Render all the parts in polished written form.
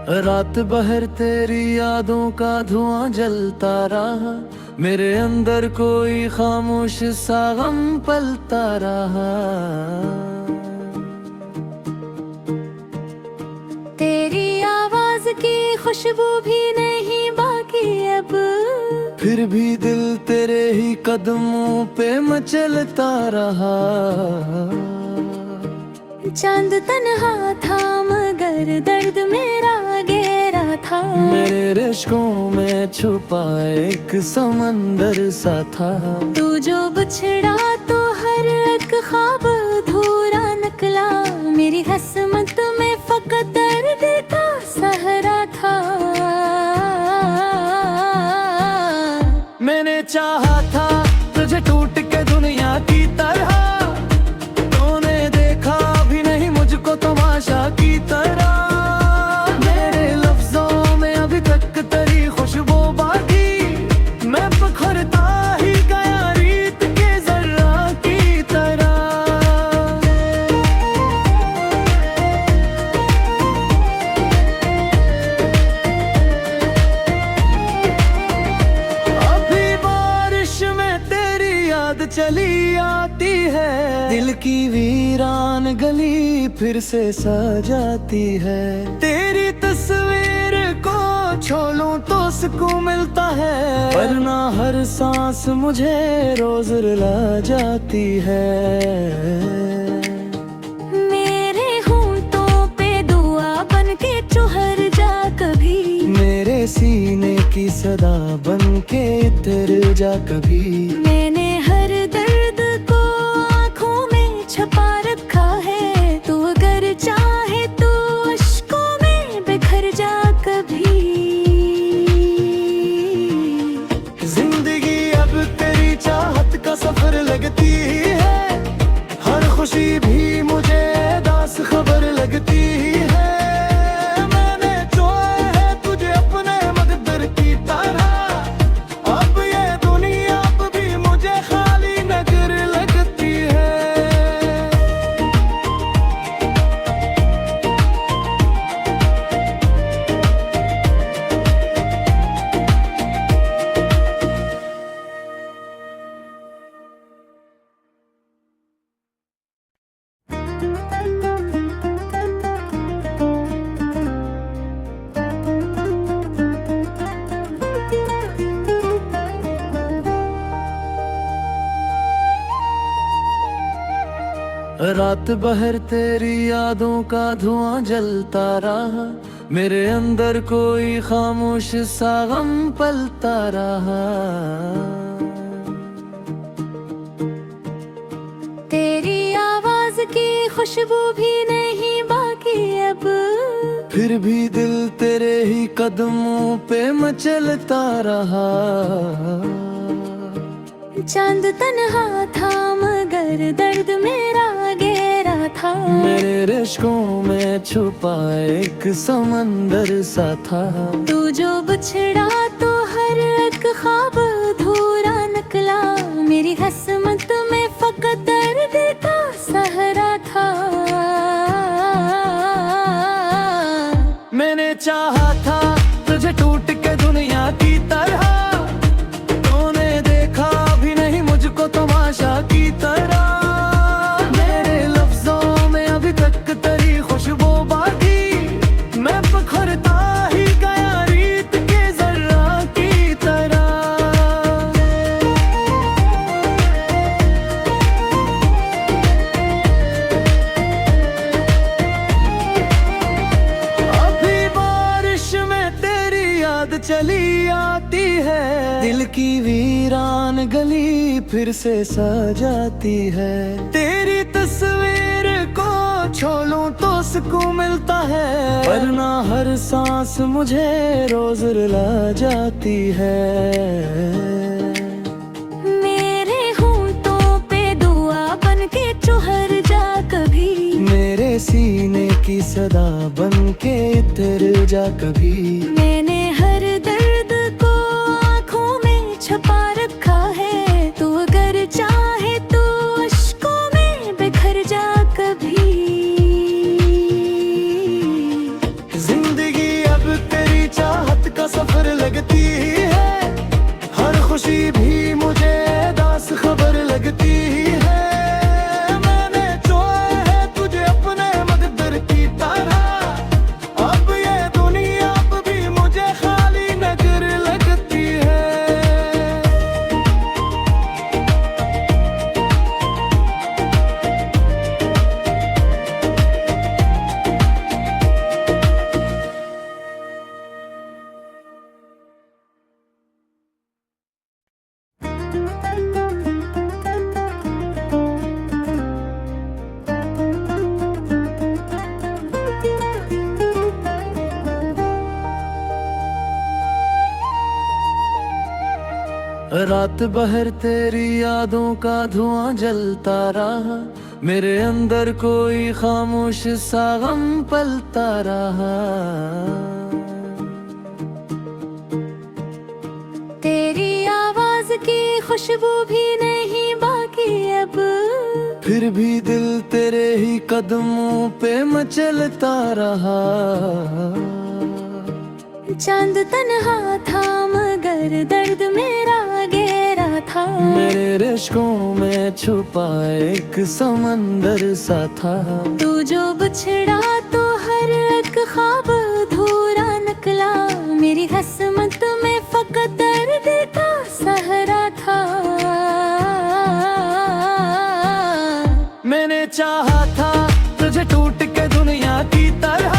रात भर तेरी यादों का धुआं जलता रहा, मेरे अंदर कोई खामोश सा गम पलता रहा। तेरी आवाज की खुशबू भी नहीं बाकी अब, फिर भी दिल तेरे ही कदमों पे मचलता रहा। चांद तन्हा था मगर दर्द मेरा गहरा था, मेरे रिश्कों में छुपा एक समंदर सा था। तू जो बिछड़ा तो हर एक ख्वाब अधूरा निकला, मेरी हसमत में फकत दर्द का सहरा था। मैंने चाहा था तुझे टूट के दुनिया की तरह, तूने देखा भी नहीं मुझको तमाशा की तरह। मेरे लफ्जों में अभी तक तेरी खुशबू बाकी, मैं पखरता ही गया रीत के जर्रा की तरह। अभी बारिश में तेरी याद चली आती है, दिल की वीरान गली फिर से सजाती है। तेरी तस्वीर को छोलूं तो सुकून मिलता है, वरना हर सांस मुझे रोज रुला जाती है। मेरे होंठों पे दुआ बन के चुहर जा कभी, मेरे सीने की सदा बन के इतर जा कभी। मैंने हर दर्द को आँखों में छुपा रखा है, तू अगर चाहे तो अश्कों में बिखर जा कभी। जिंदगी अब तेरी चाहत का सफर लगती है, हर खुशी भी मुझे दास खबर लगती है। मैंने चुना है तुझे अपने मकदर की तरह, अब ये दुनिया अब भी मुझे खाली नजर लगती है। रात भर तेरी यादों का धुआं जलता रहा, मेरे अंदर कोई खामोश सा गम पलता रहा। तेरी आवाज की खुशबू भी नहीं बाकी अब, फिर भी दिल तेरे ही कदमों पे मचलता रहा। चांद तन्हा था मगर दर्द मेरा गहरा था, मेरे रिश्कों में छुपा एक समंदर सा था। तू जो बिछड़ा तो हर एक ख्वाब अधूरा निकला, मेरी हसमत में फकत दर्द का सहरा था। मैंने चाहा था तुझे टूट के दुनिया की तरह, तूने देखा भी नहीं मुझको तमाशा की तरह। मेरे लफ्जों में अभी तक तेरी खुशबू बाकी, मैं पखरता ही गया रीत के जर्रा की तरह। अभी बारिश में तेरी याद चली आती है, दिल की वीरान गली फिर से सजाती है। तेरी तस्वीर को छोलूं तो सुकून मिलता है, वरना हर सांस मुझे रोज रुला जाती है। मेरे होंठों पे दुआ बन के चुहर जा कभी, मेरे सीने की सदा बन के इतर जा कभी। मैंने हर दर्द को आँखों में छुपा रखा है, तू अगर चाहे तो अश्कों में बिखर जा कभी। जिंदगी अब का सफर लगती है, हर खुशी भी मुझे दास खबर लगती है। मैंने चुना है तुझे अपने मकदर की तरह, अब ये दुनिया अब भी मुझे खाली नजर लगती है। रात भर तेरी यादों का धुआं जलता रहा, मेरे अंदर कोई खामोश सा गम पलता रहा। तेरी आवाज की खुशबू भी नहीं बाकी अब, फिर भी दिल तेरे ही कदमों पे मचलता रहा। चांद तन्हा था मगर दर्द मेरा गहरा था, मेरे रिश्कों में छुपा एक समंदर सा था। तू जो बिछड़ा तो हर एक ख्वाब अधूरा निकला, मेरी किस्मत में फकत दर्द का सहरा था। मैंने चाहा था तुझे टूट के दुनिया की तरह,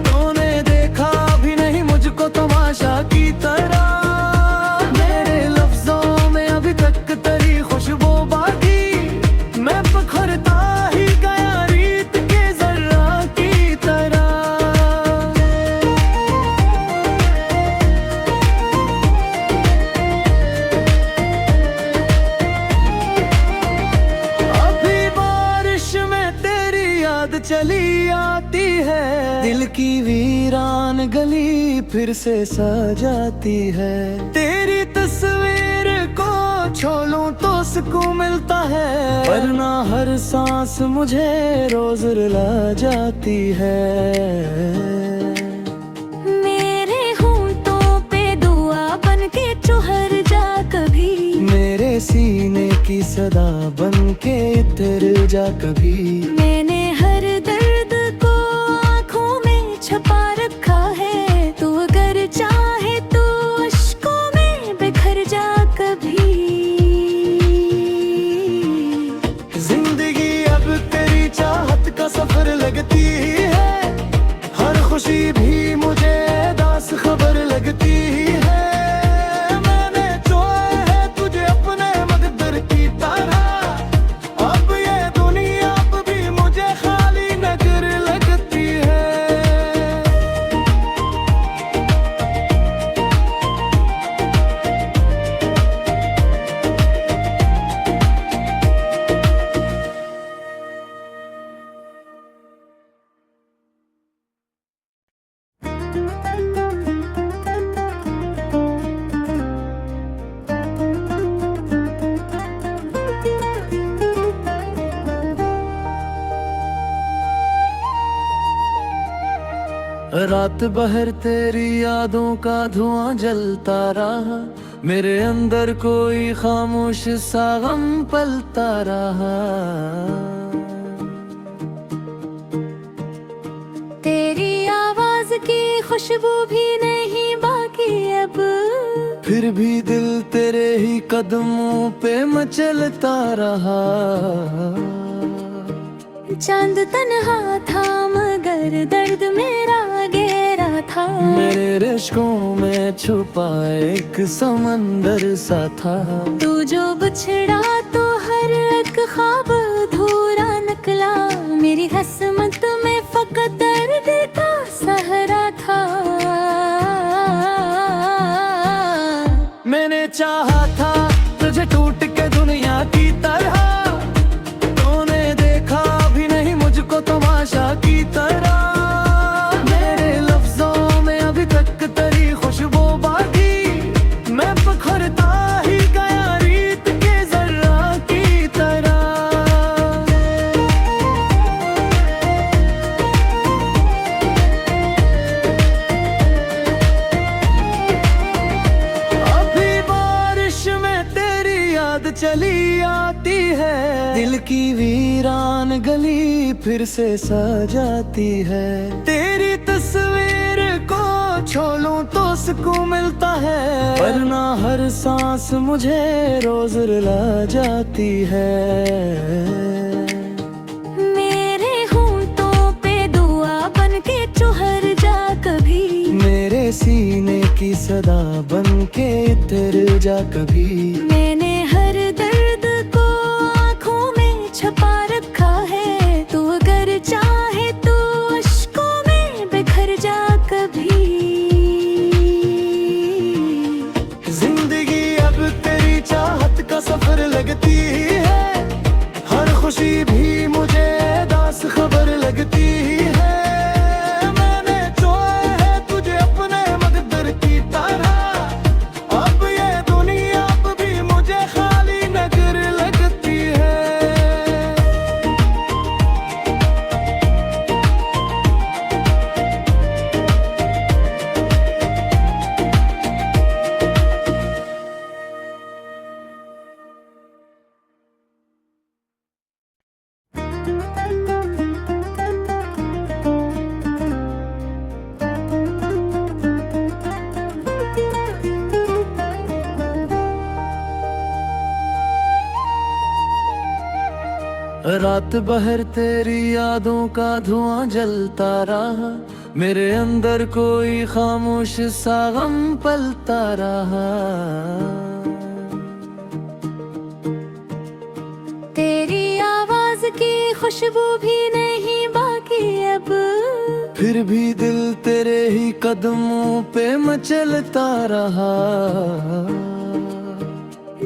तूने देखा भी नहीं मुझको तमाशा की तरह। मेरे लफ्जों में अभी तक तेरी खुशबू बाकी, मैं पखरता ही गया रीत के जर्रा की तरह। अभी बारिश में तेरी याद चली आती है, दिल की वीरान गली फिर से सजाती है। तेरी तस्वीर को छोलूं तो सुकून मिलता है, वरना हर सांस मुझे रोज रुला जाती है। मेरे होंठों पे दुआ बन के चुहर जा कभी, मेरे सीने की सदा बन के इतर जा कभी। मैंने हर दर्द को आँखों में छुपा रखा है, तू अगर चाहे तो अश्कों में बिखर जा कभी। जिंदगी अब तेरी चाहत का सफर लगती है, हर खुशी भी मुझे दास खबर लगती है। मैंने चुना है तुझे अपने मकदर की तरह, अब ये दुनिया अब भी मुझे खाली नजर लगती है। रात भर तेरी यादों का धुआं जलता रहा, मेरे अंदर कोई खामोश सा गम पलता रहा। तेरी आवाज की खुशबू भी नहीं बाकी अब, फिर भी दिल तेरे ही कदमों पे मचलता रहा। चांद तन्हा था मगर दर्द मेरा गहरा था, मेरे रिश्कों में छुपा एक समंदर सा था। तू जो बिछड़ा तो हर एक ख्वाब अधूरा निकला, मेरी किस्मत में फकत दर्द का सहरा था। मैंने चाहा था तुझे टूट के दुनिया की तरह, तूने देखा भी नहीं मुझको तमाशा की तरह। मेरे लफ्जों में अभी तक तेरी खुशबू बाकी, मैं पखरता ही गया रीत के जर्रा की तरह। चली आती है, दिल की वीरान गली फिर से सजाती है। तेरी तस्वीर को छू लूं तो सुकून मिलता है, वरना हर सांस मुझे रोज रुला जाती है। मेरे होंठों पे दुआ बन के चुहर जा कभी, मेरे सीने की सदा बन के इतर जा कभी। मैंने हर दर्द को आँखों में छुपा रखा है, तू अगर चाहे तो अश्कों में बिखर जा कभी। जिंदगी अब तेरी चाहत का सफर लगती है, हर खुशी भी मुझे दास खबर लगती है। मैंने चुना है तुझे अपने मकदर की तरह, अब ये दुनिया अब भी मुझे खाली नजर लगती है। रात भर तेरी यादों का धुआं जलता रहा, मेरे अंदर कोई खामोश सा गम पलता रहा। तेरी आवाज की खुशबू भी नहीं बाकी अब, फिर भी दिल तेरे ही कदमों पे मचलता रहा।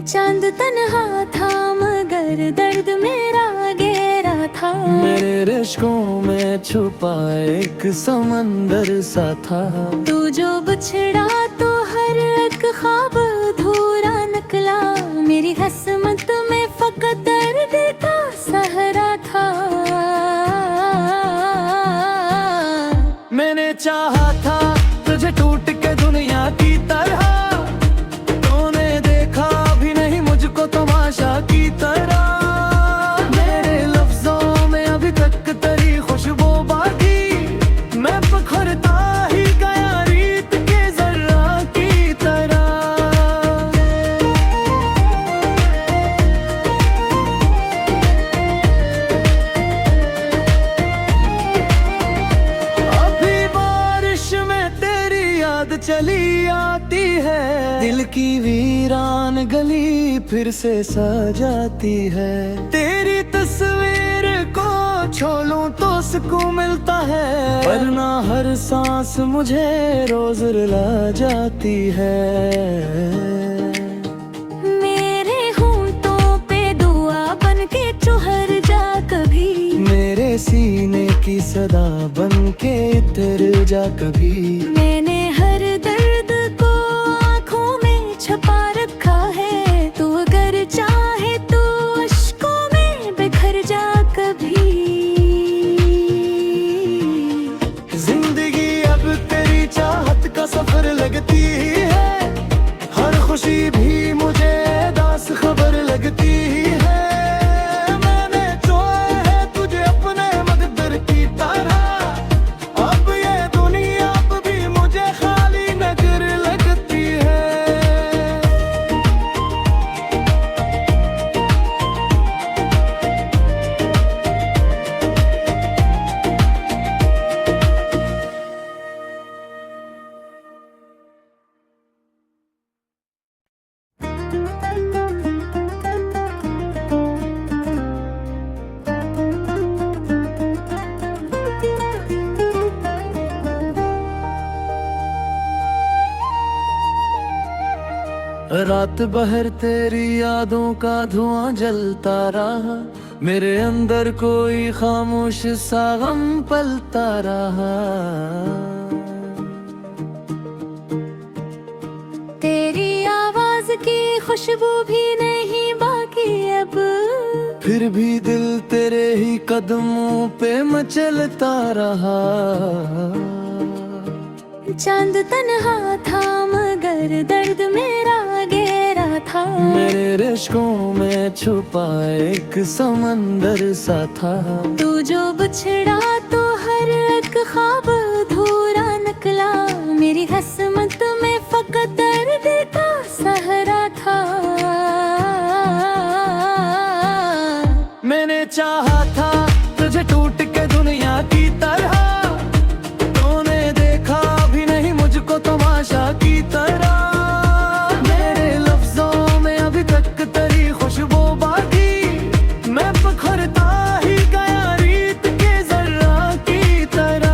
चांद तन्हा था मगर दर्द मेरा गहरा था, मेरे रिश्कों में छुपा एक समंदर सा था। तू जो बिछड़ा तो हर एक ख्वाब अधूरा निकला, मेरी किस्मत में फकत दर्द का सहारा था। मैंने चाहा था तुझे टूट के दुनिया की तरह, तूने देखा भी नहीं मुझको तमाशा की तरह। मेरे लफ्जों में अभी तक तेरी खुशबू बाकी, मैं पखरता ही गया रीत के जर्रा की तरह। अभी बारिश में तेरी याद चली आती है, दिल की वीरान गली फिर से सजाती है। तेरी तस्वीर को छू लूं तो सुकून मिलता है, वरना हर सांस मुझे रोज रुला जाती है। मेरे होंठों पे दुआ बन के चुहर जा कभी, मेरे सीने की सदा बन के इतर जा कभी। मैंने हर दर्द को आँखों में छुपा रखा है, तू अगर चाहे तो अश्कों में बिखर जा कभी। जिंदगी अब तेरी चाहत का सफर लगती है, हर खुशी भी मुझे दास खबर लगती है। मैंने चुना है तुझे अपने मकदर की तरह, अब ये दुनिया अब भी मुझे खाली नजर लगती है। रात भर तेरी यादों का धुआं जलता रहा, मेरे अंदर कोई खामोश सा गम पलता रहा। तेरी आवाज की खुशबू भी नहीं बाकी अब, फिर भी दिल तेरे ही कदमों पे मचलता रहा। चांद तन्हा था मगर दर्द मेरा गहरा था, था। मेरे रिश्कों में छुपा एक समंदर सा था। तू जो बिछड़ा तो हर एक ख्वाब अधूरा निकला। मेरी हसमत में फकत दर्द का सहरा था। मैंने चाहा था तुझे टूट के दुनिया की तरह, तूने देखा भी नहीं मुझको तमाशा की तरह। मेरे लफ्जों में अभी तक तेरी खुशबू बाकी, मैं पखरता ही गया रीत के जर्रा की तरह।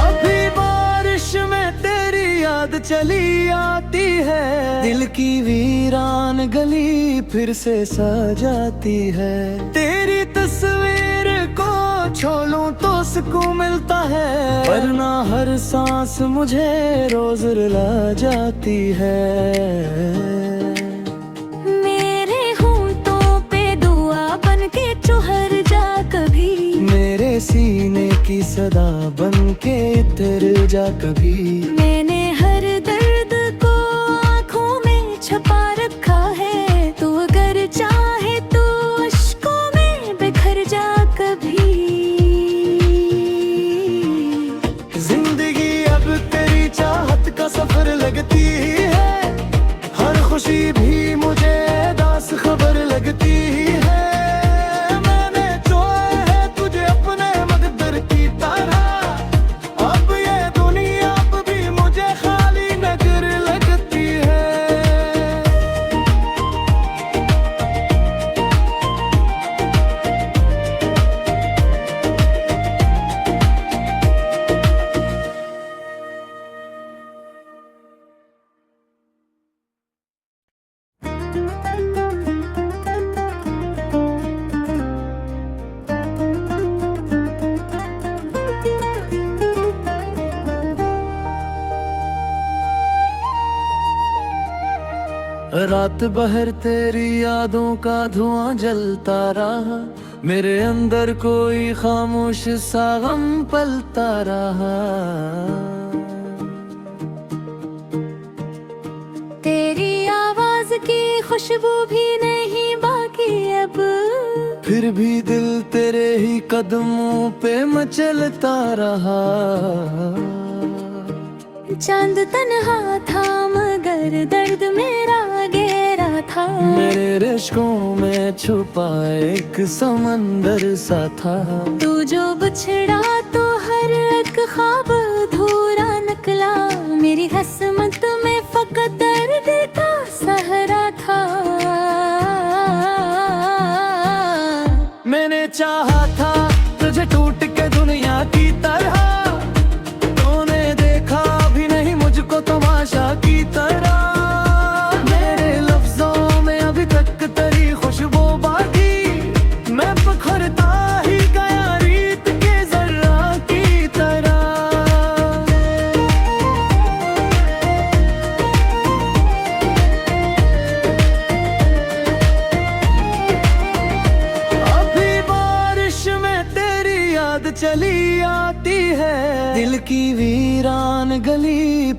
अभी बारिश में तेरी याद चली आती है, दिल की वीरान गली फिर से सजाती है। तेरी तस्वीर को छोलूं तो सुकून मिलता है, वरना हर सांस मुझे रोज रुला जाती है। मेरे होंठों पे दुआ बन के चुहर जा कभी, मेरे सीने की सदा बन के इतर जा कभी। मैंने हर दर्द को आँखों में छुपा रखा है। तू अगर चाहे तो अश्कों में बिखर जा कभी। जिंदगी अब तेरी चाहत का सफर लगती है, हर खुशी भी मुझे दास खबर लगती है। मैंने चुना है तुझे अपने मकदर की तरह, अब ये दुनिया अब भी मुझे खाली नजर लगती है। रात भर तेरी यादों का धुआं जलता रहा, मेरे अंदर कोई खामोश सा गम पलता रहा। तेरी आवाज की खुशबू भी नहीं बाकी अब, फिर भी दिल तेरे ही कदमों पे मचलता रहा। चांद तन्हा था मगर दर्द मेरा गहरा था। मेरे रिश्कों में छुपा एक समंदर सा था। तू जो बिछड़ा तो हर एक ख्वाब अधूरा निकला। मेरी हसमत में फकत दर्द का सहरा था। मैंने चाहा था तुझे टूट के दुनिया की तरह, तूने देखा भी नहीं मुझको तमाशा की तरह। मेरे लफ्जों में अभी तक तेरी खुशबू बाकी, मैं पखरता ही गया रीत के जर्रा की तरह। अभी बारिश में तेरी याद चली आती है, दिल की वीरान गली